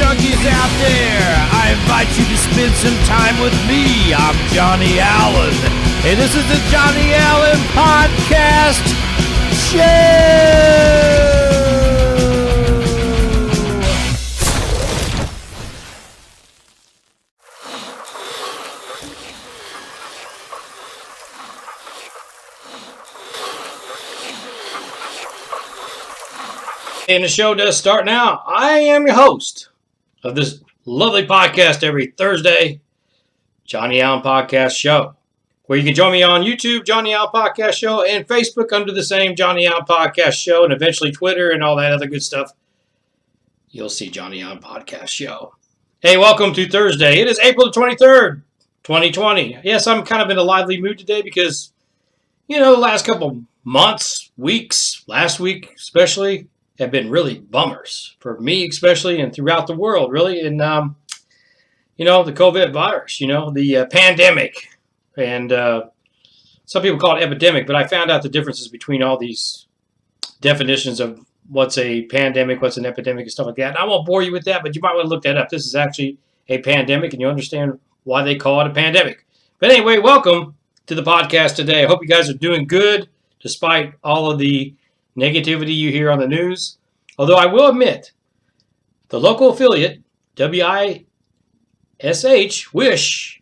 junkies out there, I invite you to spend some time with me. I'm Johnny Allen, and this is the Johnny Allen Podcast Show. And the show does start now. I am your host of this lovely podcast every Thursday, Johnny Allen Podcast Show, where you can join me on YouTube, Johnny Allen Podcast Show, and Facebook under the same Johnny Allen Podcast Show, and eventually Twitter and all that other good stuff. You'll see Johnny Allen Podcast Show. Hey, welcome to Thursday. It is April the 23rd, 2020. Yes, I'm kind of in a lively mood today because, the last couple months, weeks, last week especially, have been really bummers for me especially and throughout the world really. And, the COVID virus, the pandemic. And some people call it epidemic, but I found out the differences between all these definitions of what's a pandemic, what's an epidemic, and stuff like that. And I won't bore you with that, but you might want to look that up. This is actually a pandemic, and you understand why they call it a pandemic. But anyway, welcome to the podcast today. I hope you guys are doing good despite all of the negativity you hear on the news. Although I will admit, the local affiliate, WISH, WISH,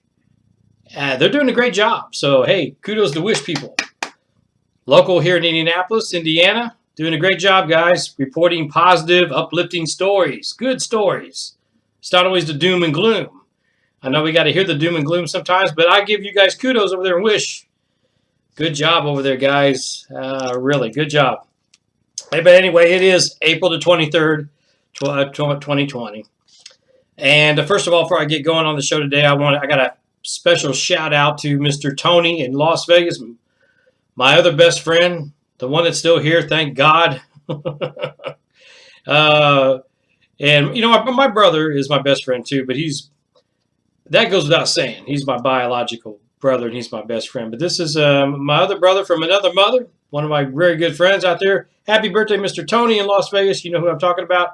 they're doing a great job. So, hey, kudos to WISH people. Local here in Indianapolis, Indiana, doing a great job, guys, reporting positive, uplifting stories, good stories. It's not always the doom and gloom. I know we got to hear the doom and gloom sometimes, but I give you guys kudos over there in WISH. Good job over there, guys. Really, good job. Hey, but anyway, it is April the 23rd, 2020. And first of all, before I get going on the show today, I got a special shout out to Mr. Tony in Las Vegas, my other best friend, the one that's still here, thank God. And my brother is my best friend too, but that goes without saying. He's my biological brother and he's my best friend. But this is my other brother from another mother, one of my very good friends out there. Happy birthday, Mr. Tony in Las Vegas. You know who I'm talking about.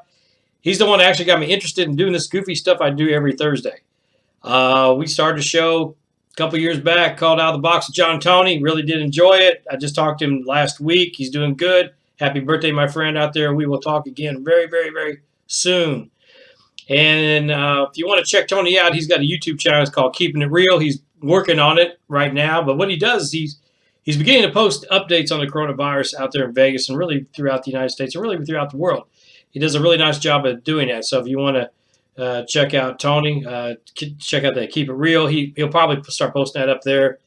He's the one that actually got me interested in doing this goofy stuff I do every Thursday. We started a show a couple years back called Out of the Box with John Tony. Really did enjoy it. I just talked to him last week. He's doing good. Happy birthday, my friend out there. We will talk again very, very, very soon. And if you want to check Tony out, he's got a YouTube channel. It's called Keeping It Real. He's working on it right now. But what he does is he's beginning to post updates on the coronavirus out there in Vegas and really throughout the United States and really throughout the world. He does a really nice job of doing that. So if you want to check out Tony, check out that Keep It Real. He'll probably start posting that up there.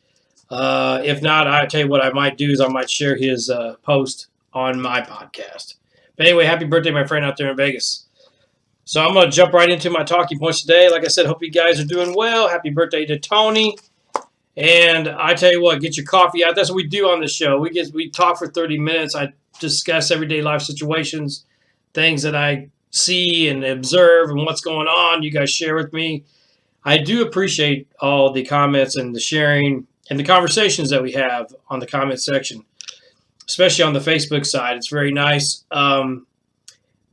If not, I tell you what I might do is I might share his post on my podcast. But anyway, happy birthday, my friend out there in Vegas. So I'm going to jump right into my talking points today. Like I said, hope you guys are doing well. Happy birthday to Tony. And I tell you what, get your coffee out. That's what we do on the show. We talk for 30 minutes. I discuss everyday life situations, things that I see and observe and what's going on. You guys share with me. I do appreciate all the comments and the sharing and the conversations that we have on the comment section, especially on the Facebook side. It's very nice.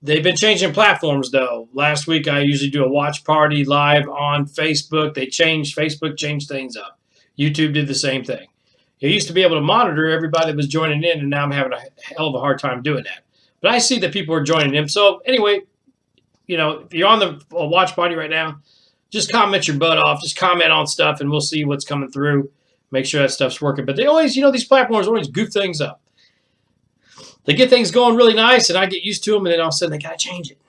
They've been changing platforms, though. Last week, I usually do a watch party live on Facebook. Facebook changed things up. YouTube did the same thing. You used to be able to monitor everybody that was joining in, and now I'm having a hell of a hard time doing that. But I see that people are joining in. So anyway, if you're on the watch party right now, just comment your butt off. Just comment on stuff, and we'll see what's coming through. Make sure that stuff's working. But they always, these platforms always goof things up. They get things going really nice, and I get used to them, and then all of a sudden they got to change it.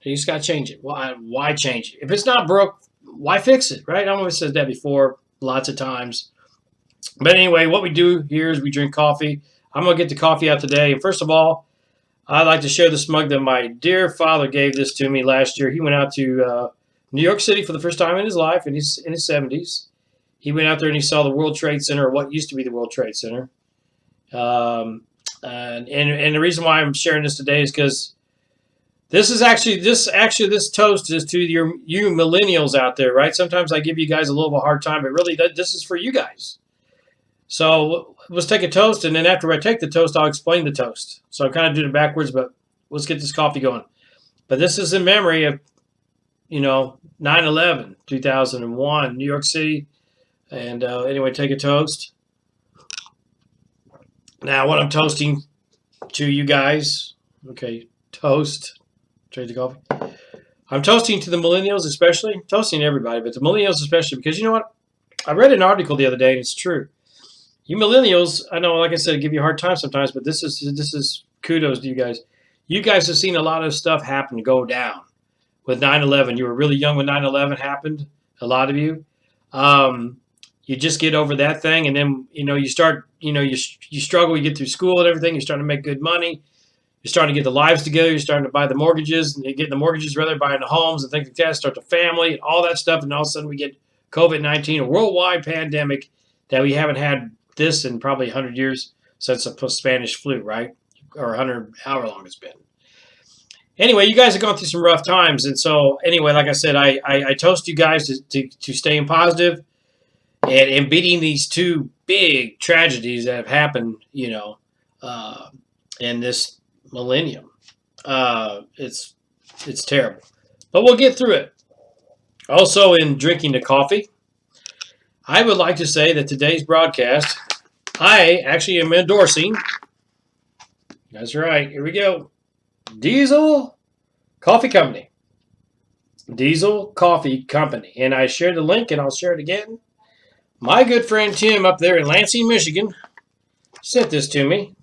They just got to change it. Why change it? If it's not broke, why fix it, right? I've always said that before lots of times. But anyway, what we do here is we drink coffee. I'm going to get the coffee out today. And first of all, I'd like to share this mug that my dear father gave this to me last year. He went out to New York City for the first time in his life, in his 70s. He went out there and he saw the World Trade Center, or what used to be the World Trade Center. And the reason why I'm sharing this today is because this toast is to you millennials out there, right? Sometimes I give you guys a little of a hard time, but really this is for you guys. So let's take a toast, and then after I take the toast, I'll explain the toast. So I'm kind of doing it backwards, but let's get this coffee going. But this is in memory of 9/11, 2001, New York City. And anyway, take a toast. Now, what I'm toasting to you guys, okay, toast, trade the coffee. I'm toasting to the millennials, especially, toasting to everybody, but the millennials especially, because you know what? I read an article the other day, and it's true. You millennials, I know, like I said, give you a hard time sometimes, but this is kudos to you guys. You guys have seen a lot of stuff happen go down with 9/11. You were really young when 9/11 happened. A lot of you. Um, you just get over that thing, and then you start. You struggle. You get through school and everything. You're starting to make good money. You're starting to get the lives together. You're starting to buy the mortgages, and you're getting the mortgages, rather buying the homes and things like that. Start the family and all that stuff, and all of a sudden we get COVID-19, a worldwide pandemic that we haven't had this in probably 100 years since the Spanish flu, right? Or 100, however long it's been. Anyway, you guys have gone through some rough times, and so anyway, like I said, I toast you guys to staying positive and beating these two big tragedies that have happened, in this millennium. It's terrible, but we'll get through it. Also, in drinking the coffee, I would like to say that today's broadcast, I actually am endorsing. That's right. Here we go. Diesel Coffee Company. Diesel Coffee Company. And I shared the link, and I'll share it again. My good friend Tim up there in Lansing, Michigan, sent this to me,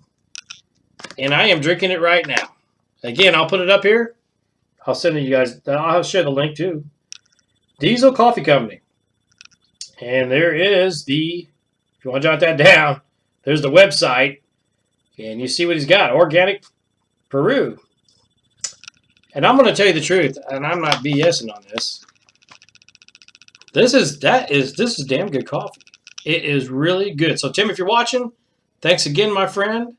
and I am drinking it right now. Again, I'll put it up here. I'll send it to you guys. I'll share the link too. Diesel Coffee Company. And there is if you want to jot that down, there's the website. And you see what he's got. Organic Peru. And I'm going to tell you the truth, and I'm not BSing on this. This is damn good coffee. It is really good. So Tim, if you're watching, thanks again, my friend.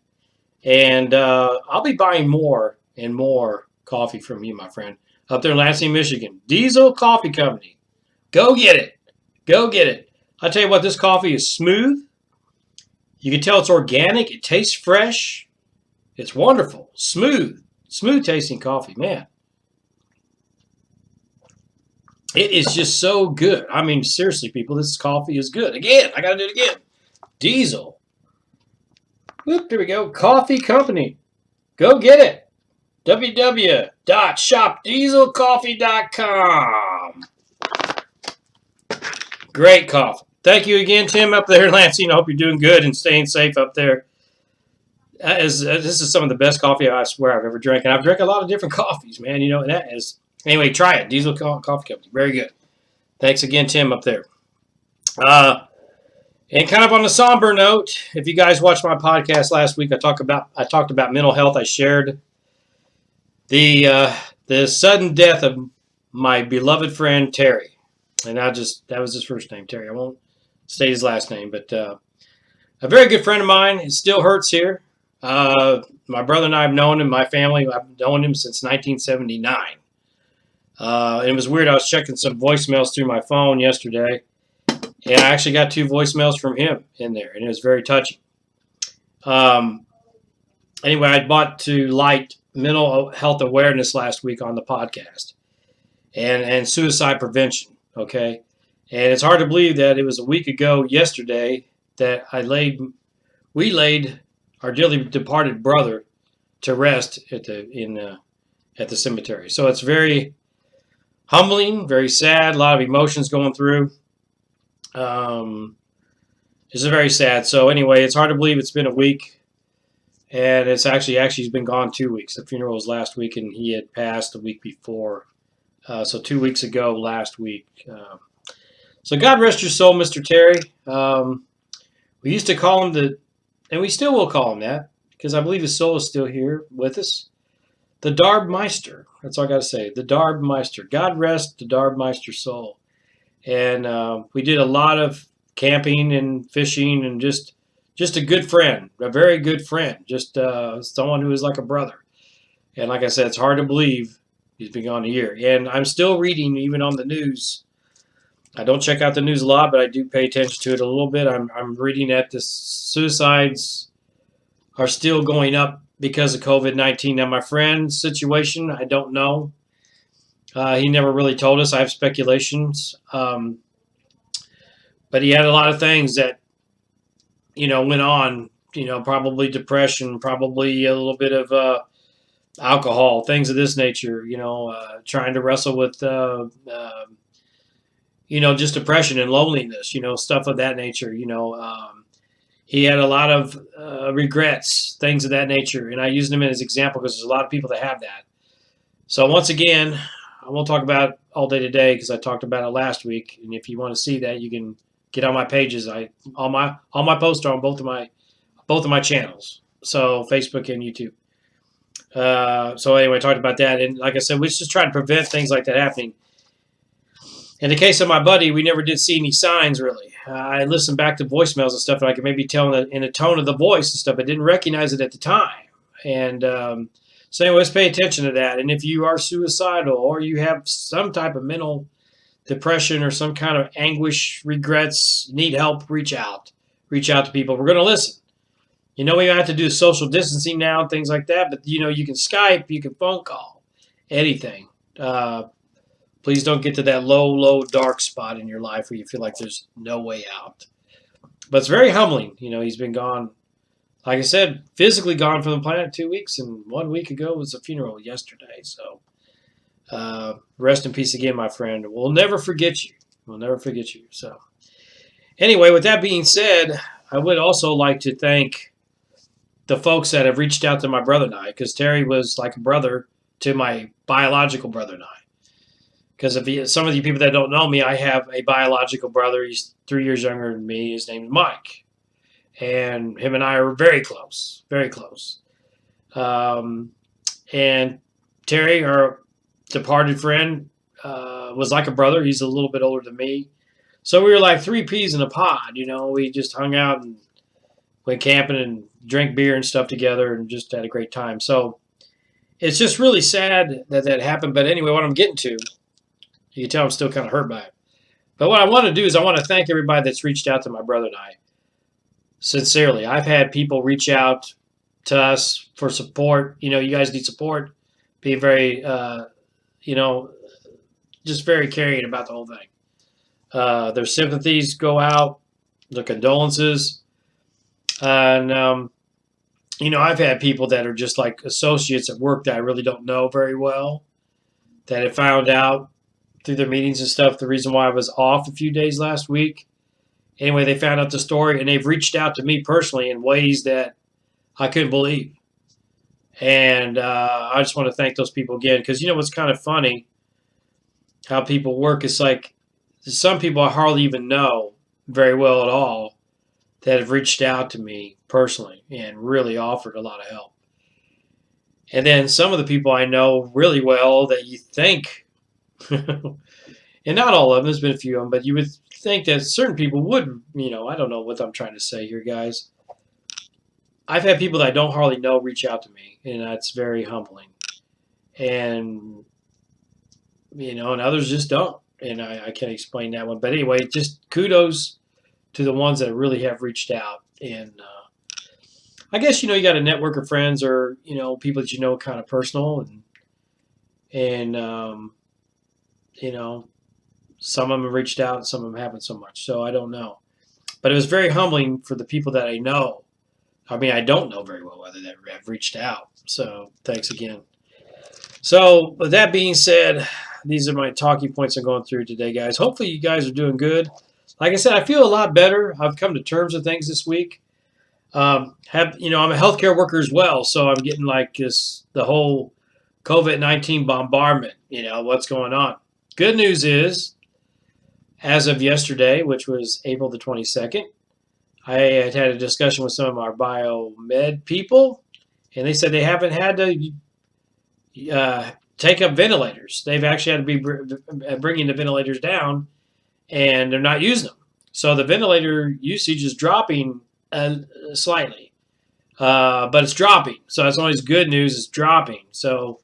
And I'll be buying more and more coffee from you, my friend, up there in Lansing, Michigan. Diesel Coffee Company. Go get it. Go get it. I'll tell you what, this coffee is smooth. You can tell it's organic. It tastes fresh. It's wonderful. Smooth tasting coffee, man. It is just so good. I mean, seriously, people, this coffee is good. Again, I got to do it again. Diesel. Whoop, there we go. Coffee Company. Go get it. www.shopdieselcoffee.com. Great coffee. Thank you again, Tim, up there in Lansing. I hope you're doing good and staying safe up there. This is some of the best coffee I swear I've ever drank. And I've drank a lot of different coffees, man. And that is... Anyway, try it. Diesel Coffee Company. Very good. Thanks again, Tim, up there. And kind of on a somber note, if you guys watched my podcast last week, I talked about mental health. I shared the sudden death of my beloved friend Terry. And that was his first name, Terry. I won't state his last name, but a very good friend of mine. It still hurts here. My brother and I have known him, my family, I've known him since 1979. It was weird. I was checking some voicemails through my phone yesterday, and I actually got 2 voicemails from him in there, and it was very touching. Anyway, I bought to light mental health awareness last week on the podcast and suicide prevention, okay? And it's hard to believe that it was a week ago yesterday that we laid our dearly departed brother to rest at the cemetery. So it's very humbling, very sad, a lot of emotions going through. It's very sad. So anyway, it's hard to believe it's been a week, and it's actually he's been gone 2 weeks. The funeral was last week, and he had passed the week before. So 2 weeks ago, last week. So God rest your soul, Mr. Terry. We used to call him and we still will call him that, because I believe his soul is still here with us. The Darbmeister. That's all I got to say. The Darbmeister. God rest the Darbmeister soul. And we did a lot of camping and fishing, and just a good friend, a very good friend, just someone who is like a brother. And like I said, it's hard to believe he's been gone a year. And I'm still reading, even on the news. I don't check out the news a lot, but I do pay attention to it a little bit. I'm reading that the suicides are still going up because of COVID-19. Now, my friend's situation, I don't know. He never really told us. I have speculations, but he had a lot of things that went on. Probably depression, probably a little bit of alcohol, things of this nature. Trying to wrestle with just depression and loneliness. Stuff of that nature. He had a lot of regrets, things of that nature, and I used him as an example because there's a lot of people that have that. So once again, I won't talk about it all day today because I talked about it last week. And if you want to see that, you can get on my pages. All my posts are on both of my channels, so Facebook and YouTube. So anyway, I talked about that, and like I said, we just try to prevent things like that happening. In the case of my buddy, we never did see any signs really. I listened back to voicemails and stuff, and I could maybe tell in the tone of the voice and stuff. I didn't recognize it at the time, and so anyways, pay attention to that. And if you are suicidal or you have some type of mental depression or some kind of anguish, regrets, need help, reach out. Reach out to people. We're going to listen. We have to do social distancing now and things like that, but you can Skype, you can phone call, anything. Please don't get to that low, dark spot in your life where you feel like there's no way out. But it's very humbling. He's been gone, like I said, physically gone from the planet 2 weeks, and 1 week ago was a funeral yesterday. So rest in peace again, my friend. We'll never forget you. We'll never forget you. So anyway, with that being said, I would also like to thank the folks that have reached out to my brother and I, because Terry was like a brother to my biological brother and I. Because if some of you people that don't know me, I have a biological brother. He's 3 years younger than me. His name is Mike. And him and I are very close, very close. And Terry, our departed friend, was like a brother. He's a little bit older than me. So we were like three peas in a pod. We just hung out and went camping and drank beer and stuff together and just had a great time. So it's just really sad that that happened. But anyway, what I'm getting to, you can tell I'm still kind of hurt by it. But what I want to do is I want to thank everybody that's reached out to my brother and I. Sincerely, I've had people reach out to us for support. You guys need support. Be very, just very caring about the whole thing. Their sympathies go out, their condolences. And, I've had people that are just like associates at work that I really don't know very well that have found out through their meetings and stuff the reason why I was off a few days last week. Anyway, they found out the story, and they've reached out to me personally in ways that I couldn't believe. And I just want to thank those people again because what's kind of funny, how people work. It's like some people I hardly even know very well at all that have reached out to me personally and really offered a lot of help. And then some of the people I know really well that you think, and not all of them, there's been a few of them, but you would think that certain people would, I don't know what I'm trying to say here, guys. I've had people that I don't hardly know reach out to me, and that's very humbling. And, and others just don't. And I can't explain that one. But anyway, just kudos to the ones that really have reached out. And I guess, you got a network of friends or, people that kind of personal. And some of them have reached out and some of them haven't so much. So I don't know. But it was very humbling for the people that I know. I mean, I don't know very well whether they have reached out. So thanks again. So with that being said, these are my talking points I'm going through today, guys. Hopefully you guys are doing good. Like I said, I feel a lot better. I've come to terms with things this week. I'm a healthcare worker as well, so I'm getting like the whole COVID-19 bombardment. What's going on. Good news is, as of yesterday, which was April the 22nd, I had a discussion with some of our biomed people, and they said they haven't had to take up ventilators. They've actually had to be bringing the ventilators down, and they're not using them. So the ventilator usage is dropping slightly, but it's dropping. So that's always good news. It's dropping. So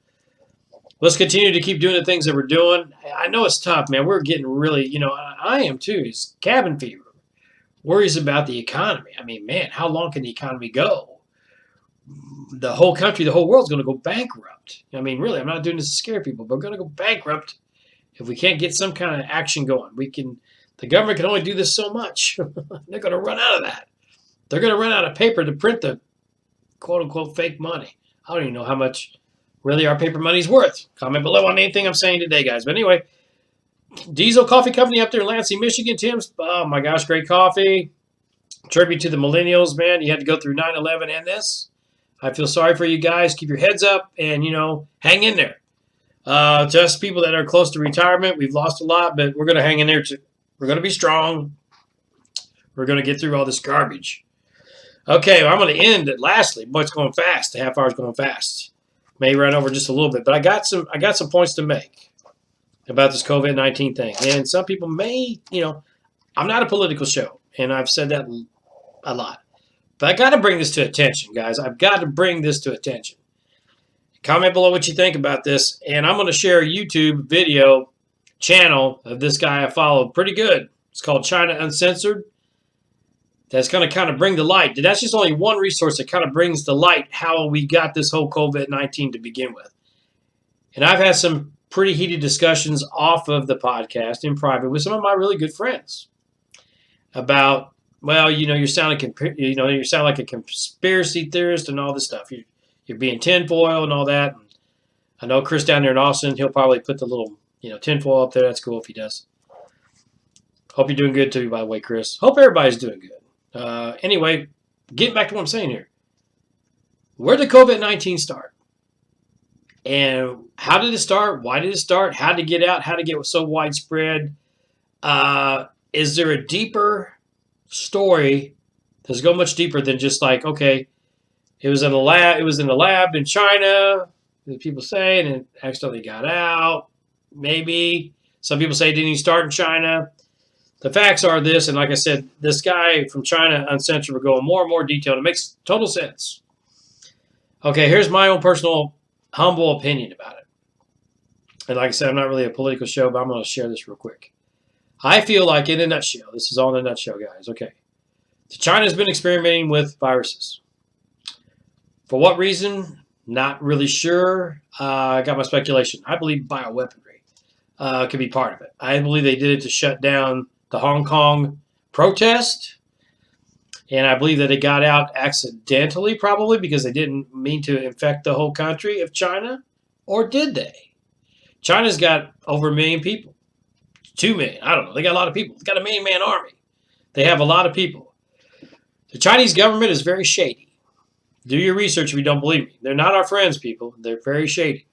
let's continue to keep doing the things that we're doing. I know it's tough, man. We're getting really, I am too. It's cabin fever. Worries about the economy. I mean, man, how long can the economy go? the whole country, the whole world's going to go bankrupt. I mean, really, I'm not doing this to scare people, but we're going to go bankrupt if we can't get some kind of action going. The government can only do this so much. They're going to run out of that. They're going to run out of paper to print the quote unquote fake money. I don't even know how much really our paper money's worth. Comment below on anything I'm saying today, guys. But anyway, Diesel Coffee Company up there in Lansing, Michigan. Tim's, oh my gosh, great coffee. Tribute to the millennials, man. You had to go through 9/11 and this. I feel sorry for you guys. Keep your heads up and, hang in there. Just people that are close to retirement, we've lost a lot, but we're going to hang in there too. We're going to be strong. We're going to get through all this garbage. Okay, well, I'm going to end it lastly. Boy, it's going fast. The half hour's going fast. May run over just a little bit, but I got some points to make about this COVID-19 thing. And some people may, I'm not a political show, and I've said that a lot. But I got to bring this to attention, guys. I've got to bring this to attention. Comment below what you think about this, and I'm going to share a YouTube video channel of this guy I follow. Pretty good. It's called China Uncensored. That's going to kind of bring the light. That's just only one resource that kind of brings to light how we got this whole COVID-19 to begin with. And I've had some pretty heated discussions off of the podcast in private with some of my really good friends about, well, you sound like a conspiracy theorist and all this stuff. You're being tinfoil and all that. And I know Chris down there in Austin, he'll probably put the little, tinfoil up there. That's cool if he does. Hope you're doing good too, by the way, Chris. Hope everybody's doing good. Anyway, getting back to what I'm saying here. Where did COVID-19 start? And how did it start? Why did it start? How did it get out? How did it get so widespread? Is there a deeper story? Does it go much deeper than just like, okay, it was in a lab in China, as people say, and it accidentally got out. Maybe. Some people say it didn't even start in China. The facts are this, and like I said, this guy from China Uncensored will go in more and more detail. It makes total sense. Okay, here's my own personal, humble opinion about it. And like I said, I'm not really a political show, but I'm going to share this real quick. I feel like, in a nutshell, this is all in a nutshell, guys, okay. China's been experimenting with viruses. For what reason? Not really sure. I got my speculation. I believe bioweaponry could be part of it. I believe they did it to shut down the Hong Kong protest. And I believe that it got out accidentally, probably, because they didn't mean to infect the whole country of China. Or did they? China's got over 1 million people. 2 million. I don't know. They got a lot of people. They got a 1 million-man army. They have a lot of people. The Chinese government is very shady. Do your research if you don't believe me. They're not our friends, people. They're very shady.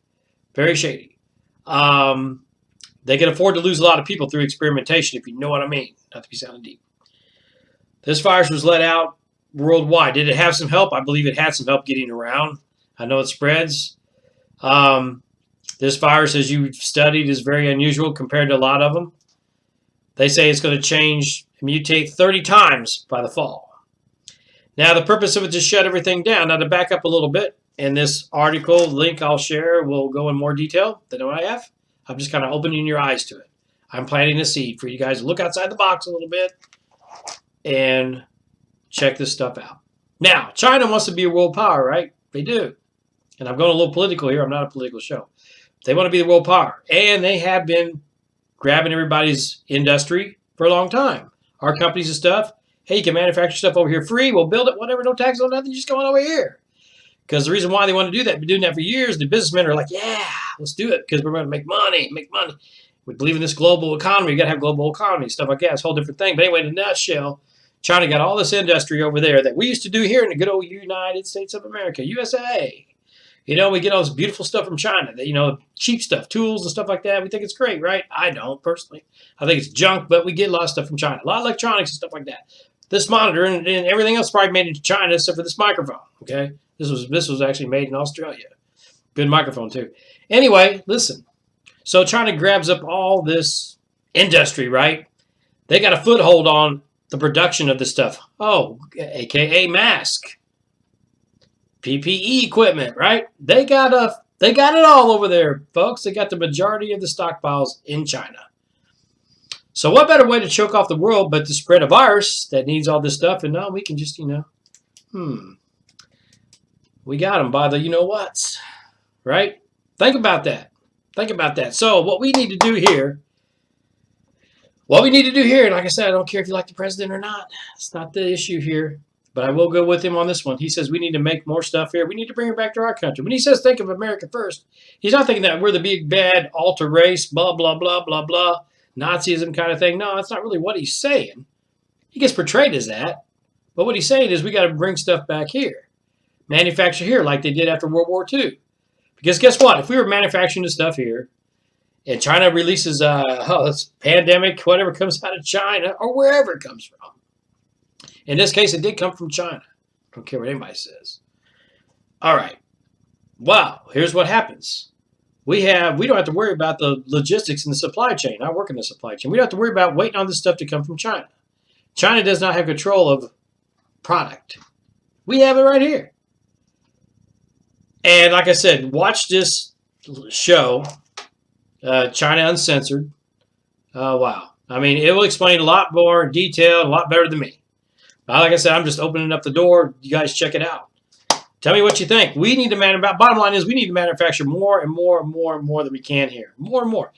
Very shady. They can afford to lose a lot of people through experimentation, if you know what I mean. Not to be sounding deep. This virus was let out worldwide. Did it have some help? I believe it had some help getting around. I know it spreads. This virus, as you've studied, is very unusual compared to a lot of them. They say it's going to change and mutate 30 times by the fall. Now, the purpose of it is to shut everything down. Now, to back up a little bit, in this article, link I'll share will go in more detail than what I have. I'm just kind of opening your eyes to it. I'm planting a seed for you guys to look outside the box a little bit and check this stuff out. Now, China wants to be a world power, right? They do. And I'm going a little political here. I'm not a political show. They want to be the world power. And they have been grabbing everybody's industry for a long time. Our companies and stuff. Hey, you can manufacture stuff over here free. We'll build it, whatever, no tax, no nothing. Just go on over here. Because the reason why they want to do that, been doing that for years, the businessmen are like, yeah, let's do it because we're going to make money, We believe in this global economy. You got to have global economy, stuff like that. It's a whole different thing. But anyway, in a nutshell, China got all this industry over there that we used to do here in the good old United States of America, USA. We get all this beautiful stuff from China, cheap stuff, tools and stuff like that. We think it's great, right? I don't, personally. I think it's junk, but we get a lot of stuff from China. A lot of electronics and stuff like that. This monitor and everything else probably made in China except for this microphone, okay? This was actually made in Australia. Good microphone, too. Anyway, listen. So China grabs up all this industry, right? They got a foothold on the production of this stuff. Oh, a.k.a. mask. PPE equipment, right? They got it all over there, folks. They got the majority of the stockpiles in China. So what better way to choke off the world but to spread a virus that needs all this stuff? And now we can just, We got them by the you-know-whats, right? Think about that. Think about that. So what we need to do here, and like I said, I don't care if you like the president or not. It's not the issue here. But I will go with him on this one. He says we need to make more stuff here. We need to bring it back to our country. When he says think of America first, he's not thinking that we're the big bad alter race, blah, blah, blah, blah, blah, Nazism kind of thing. No, that's not really what he's saying. He gets portrayed as that. But what he's saying is we got to bring stuff back here. Manufacture here like they did after World War II. Because guess what? If we were manufacturing the stuff here and China releases this pandemic, whatever comes out of China or wherever it comes from. In this case, it did come from China. Don't care what anybody says. All right. Wow. Here's what happens. We don't have to worry about the logistics in the supply chain. I work in the supply chain. We don't have to worry about waiting on this stuff to come from China. China does not have control of product. We have it right here. And like I said, watch this show, China Uncensored. Wow. I mean, it will explain a lot more detailed, a lot better than me. Like I said, I'm just opening up the door. You guys check it out. Tell me what you think. We need to bottom line is we need to manufacture more and more and more and more than we can here. More and more.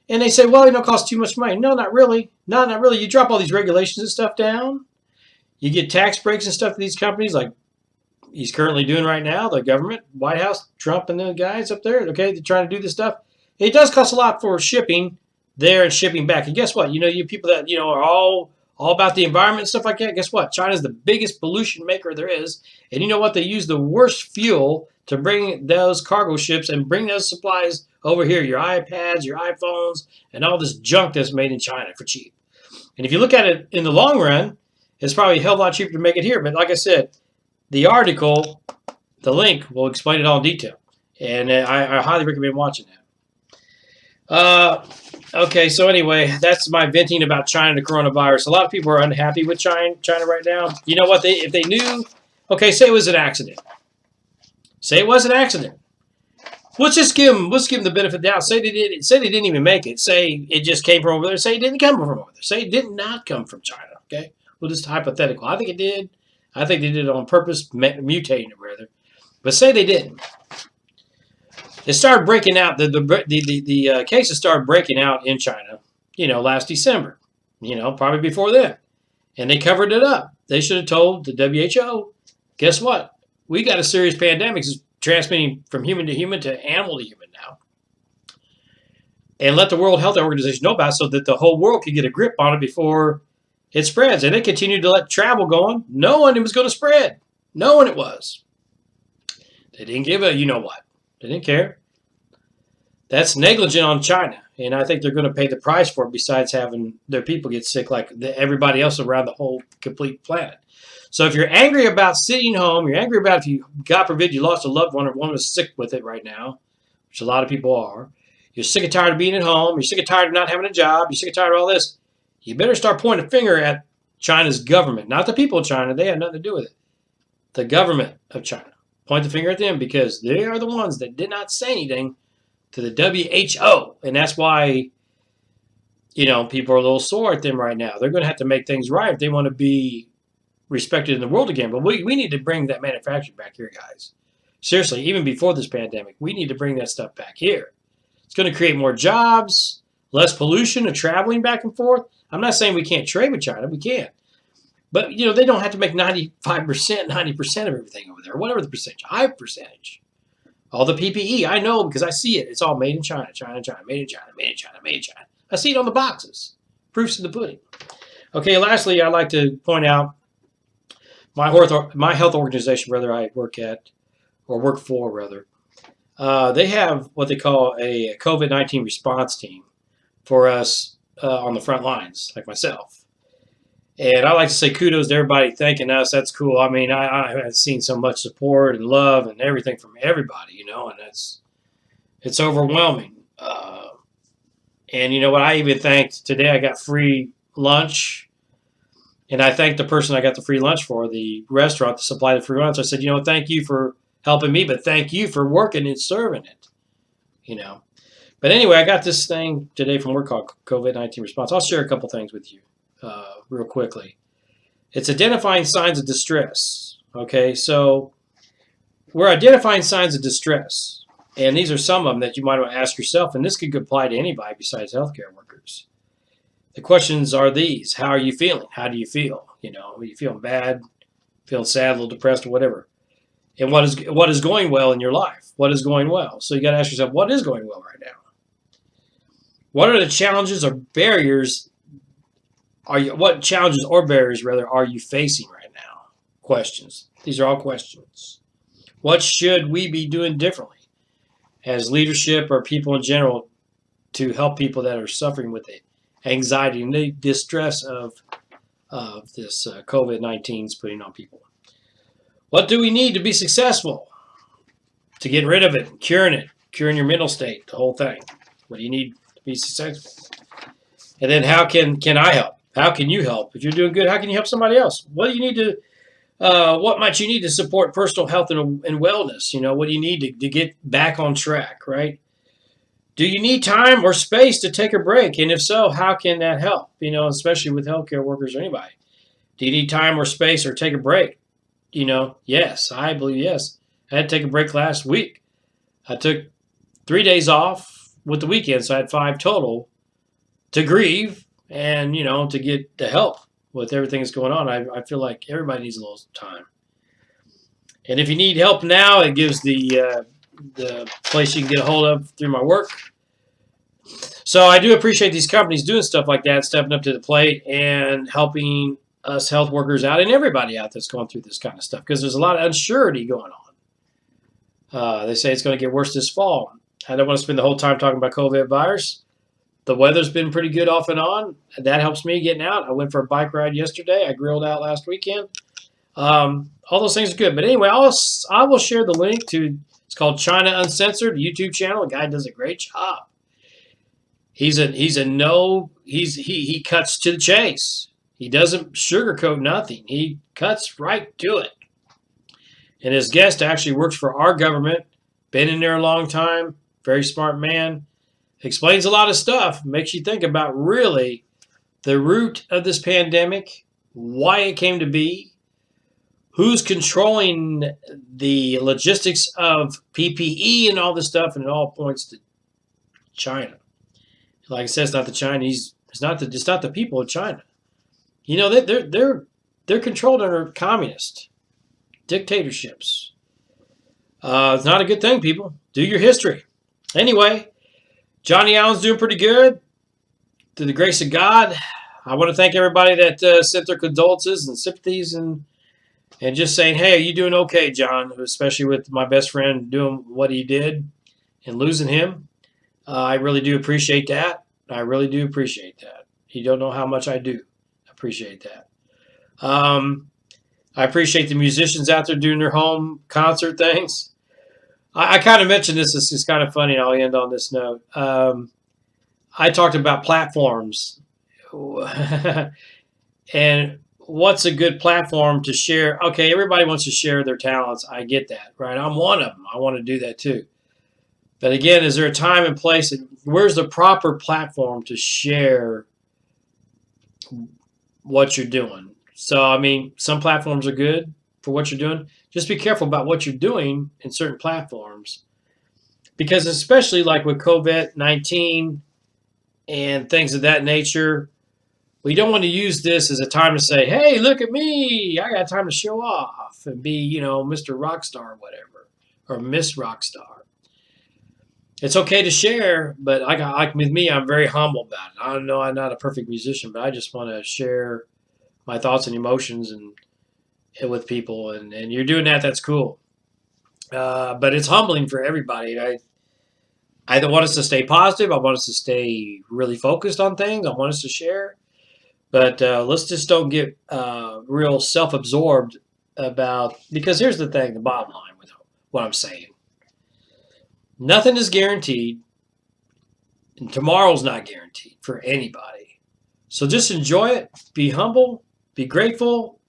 And they say, well, it costs too much money. No, not really. No, not really. You drop all these regulations and stuff down. You get tax breaks and stuff to these companies like he's currently doing right now, the government, White House, Trump and the guys up there, okay, they're trying to do this stuff. It does cost a lot for shipping there and shipping back. And guess what? You people that, are all about the environment and stuff like that, guess what? China's the biggest pollution maker there is. And you know what? They use the worst fuel to bring those cargo ships and bring those supplies over here, your iPads, your iPhones, and all this junk that's made in China for cheap. And if you look at it in the long run, it's probably a hell of a lot cheaper to make it here. But like I said, the article, the link, will explain it all in detail. And I highly recommend watching that. Okay, so anyway, that's my venting about China and the coronavirus. A lot of people are unhappy with China right now. You know what? If they knew, okay, say it was an accident. Say it was an accident. Let's give them the benefit of the doubt. Say they didn't even make it. Say it just came from over there. Say it didn't come from over there. Say it did not come from China. Okay, well, just hypothetical. I think it did. I think they did it on purpose, mutating it rather. But say they didn't. It started breaking out. The cases started breaking out in China, last December, probably before then. And they covered it up. They should have told the WHO, guess what? We got a serious pandemic. It's transmitting from human to human to animal to human now. And let the World Health Organization know about it so that the whole world could get a grip on it before it spreads. And they continued to let travel go on, knowing it was going to spread. Knowing it was. They didn't give a you-know-what. They didn't care. That's negligent on China. And I think they're going to pay the price for it besides having their people get sick like everybody else around the whole complete planet. So if you're angry about sitting home, you're angry about if you, God forbid, you lost a loved one or one was sick with it right now, which a lot of people are. You're sick and tired of being at home. You're sick and tired of not having a job. You're sick and tired of all this. You better start pointing a finger at China's government. Not the people of China. They have nothing to do with it. The government of China. Point the finger at them because they are the ones that did not say anything to the WHO. And that's why, people are a little sore at them right now. They're going to have to make things right if they want to be respected in the world again. But we need to bring that manufacturing back here, guys. Seriously, even before this pandemic, we need to bring that stuff back here. It's going to create more jobs, less pollution and traveling back and forth. I'm not saying we can't trade with China. We can. But, they don't have to make 95%, 90% of everything over there, whatever the percentage, high percentage. All the PPE, I know because I see it. It's all made in China, China, China, made in China, made in China, made in China. I see it on the boxes. Proofs in the pudding. Okay, lastly, I'd like to point out my health organization, I work at, or work for, rather. They have what they call a COVID-19 response team for us on the front lines, like myself. And I like to say kudos to everybody thanking us. That's cool. I mean, I have seen so much support and love and everything from everybody, and it's overwhelming. And you know what? I even thanked today. I got free lunch, and I thanked the person I got the free lunch for, the restaurant that supplied the free lunch. I said, thank you for helping me, but thank you for working and serving it. But anyway, I got this thing today from work called COVID-19 response. I'll share a couple things with you. Real quickly. It's identifying signs of distress. Okay, so we're identifying signs of distress. And these are some of them that you might want to ask yourself, and this could apply to anybody besides healthcare workers. The questions are these: how are you feeling? How do you feel? Are you feeling bad, feeling sad, a little depressed, or whatever? And what is going well in your life? What is going well? So you got to ask yourself, what is going well right now? What are the challenges or barriers? What challenges or barriers rather are you facing right now? Questions. These are all questions. What should we be doing differently as leadership or people in general to help people that are suffering with the anxiety and the distress of this COVID-19 is putting on people? What do we need to be successful? To get rid of it, curing your mental state, the whole thing. What do you need to be successful? And then how can I help? How can you help? If you're doing good, how can you help somebody else? What do you need to? What might you need to support personal health and wellness? What do you need to get back on track, right? Do you need time or space to take a break? And if so, how can that help? Especially with healthcare workers or anybody. Do you need time or space or take a break? Yes, I believe yes. I had to take a break last week. I took 3 days off with the weekend, so I had 5 total to grieve and, to get the help with everything that's going on. I feel like everybody needs a little time. And if you need help now, it gives the place you can get a hold of through my work. So I do appreciate these companies doing stuff like that, stepping up to the plate and helping us health workers out and everybody out that's going through this kind of stuff, because there's a lot of uncertainty going on. They say it's going to get worse this fall. I don't want to spend the whole time talking about COVID virus. The weather's been pretty good off and on. That helps me getting out. I went for a bike ride yesterday. I grilled out last weekend. All those things are good. But anyway, I will share the link to, it's called China Uncensored, YouTube channel. The guy does a great job. He cuts to the chase. He doesn't sugarcoat nothing. He cuts right to it. And his guest actually works for our government, been in there a long time, very smart man. Explains a lot of stuff, makes you think about really the root of this pandemic, why it came to be, who's controlling the logistics of PPE and all this stuff, and it all points to China. Like I said, it's not the Chinese, it's not the people of China. They're controlled under communist dictatorships. It's not a good thing, people. Do your history. Anyway, Johnny Allen's doing pretty good. Through the grace of God, I want to thank everybody that sent their condolences and sympathies and just saying, hey, are you doing okay, John? Especially with my best friend doing what he did and losing him. I really do appreciate that. I really do appreciate that. You don't know how much I do appreciate that. I appreciate the musicians out there doing their home concert things. I kind of mentioned this. It's just kind of funny. I'll end on this note. I talked about platforms and what's a good platform to share. Okay, everybody wants to share their talents. I get that, right? I'm one of them. I want to do that too. But again, is there a time and place? And where's the proper platform to share what you're doing? So, I mean, some platforms are good for what you're doing. Just be careful about what you're doing in certain platforms. Because especially like with COVID-19 and things of that nature, we don't want to use this as a time to say, hey, look at me. I got time to show off and be, Mr. Rockstar or whatever, or Miss Rockstar. It's okay to share, but like with me, I'm very humble about it. I know I'm not a perfect musician, but I just want to share my thoughts and emotions and with people, and you're doing that. That's cool. But it's humbling for everybody. I want us to stay positive. I want us to stay really focused on things. I want us to share, but let's just don't get real self-absorbed about, because here's the thing, the bottom line with what I'm saying. Nothing is guaranteed, and tomorrow's not guaranteed for anybody. So just enjoy it. Be humble. Be grateful.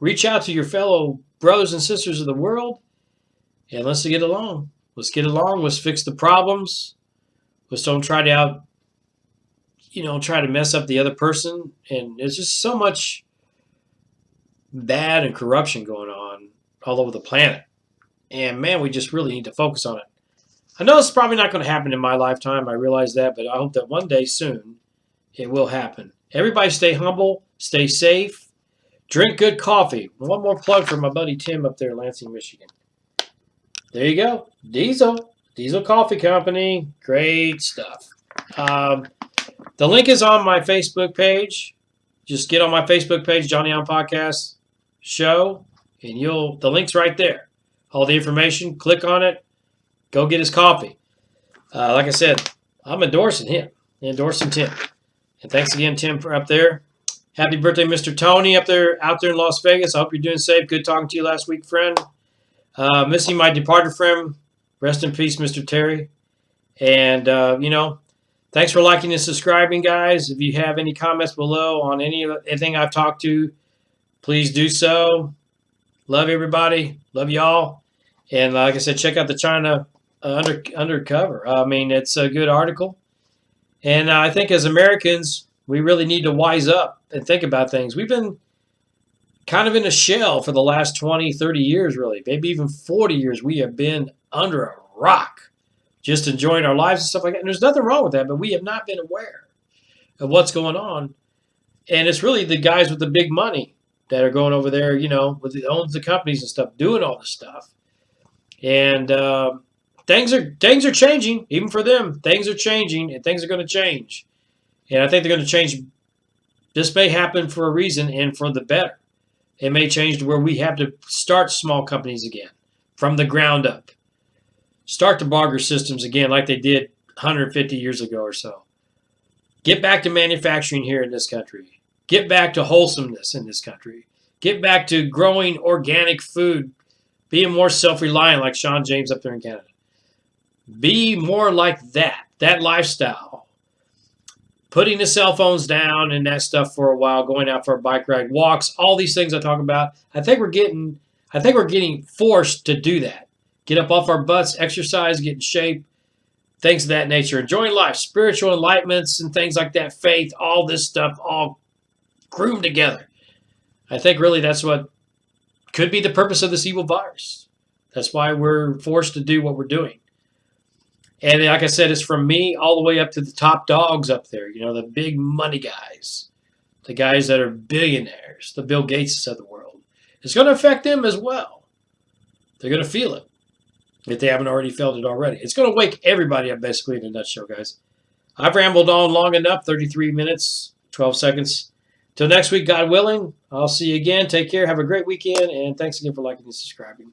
Reach out to your fellow brothers and sisters of the world, and let's get along. Let's get along. Let's fix the problems. Let's don't try to try to mess up the other person. And there's just so much bad and corruption going on all over the planet. And man, we just really need to focus on it. I know it's probably not going to happen in my lifetime. I realize that, but I hope that one day soon it will happen. Everybody stay humble, stay safe, drink good coffee. One more plug for my buddy Tim up there in Lansing, Michigan. There you go. Diesel Coffee Company. Great stuff. The link is on my Facebook page. Just get on my Facebook page, Johnny On Podcast Show, and the link's right there. All the information, click on it, go get his coffee. Like I said, I'm endorsing him, endorsing Tim. And thanks again, Tim, for up there. Happy birthday, Mr. Tony, out there in Las Vegas. I hope you're doing safe. Good talking to you last week, friend. Missing my departed friend. Rest in peace, Mr. Terry. And, thanks for liking and subscribing, guys. If you have any comments below on anything I've talked to, please do so. Love everybody. Love y'all. And like I said, check out the China Undercover. I mean, it's a good article. And I think as Americans, we really need to wise up and think about things. We've been kind of in a shell for the last 20, 30 years, really. Maybe even 40 years. We have been under a rock, just enjoying our lives and stuff like that. And there's nothing wrong with that, but we have not been aware of what's going on. And it's really the guys with the big money that are going over there, owns the companies and stuff, doing all this stuff. And things are changing, even for them. Things are changing, and things are going to change. And I think they're going to change. This may happen for a reason and for the better. It may change to where we have to start small companies again from the ground up. Start the barter systems again like they did 150 years ago or so. Get back to manufacturing here in this country. Get back to wholesomeness in this country. Get back to growing organic food. Being more self-reliant like Sean James up there in Canada. Be more like that lifestyle. Putting the cell phones down and that stuff for a while, going out for a bike ride, walks, all these things I talk about. I think we're getting forced to do that. Get up off our butts, exercise, get in shape, things of that nature. Enjoying life, spiritual enlightenments and things like that, faith, all this stuff, all groomed together. I think really that's what could be the purpose of this evil virus. That's why we're forced to do what we're doing. And like I said, it's from me all the way up to the top dogs up there, the big money guys, the guys that are billionaires, the Bill Gateses of the world. It's going to affect them as well. They're going to feel it if they haven't already felt it already. It's going to wake everybody up, basically, in a nutshell, guys. I've rambled on long enough, 33 minutes, 12 seconds. Till next week, God willing, I'll see you again. Take care. Have a great weekend. And thanks again for liking and subscribing.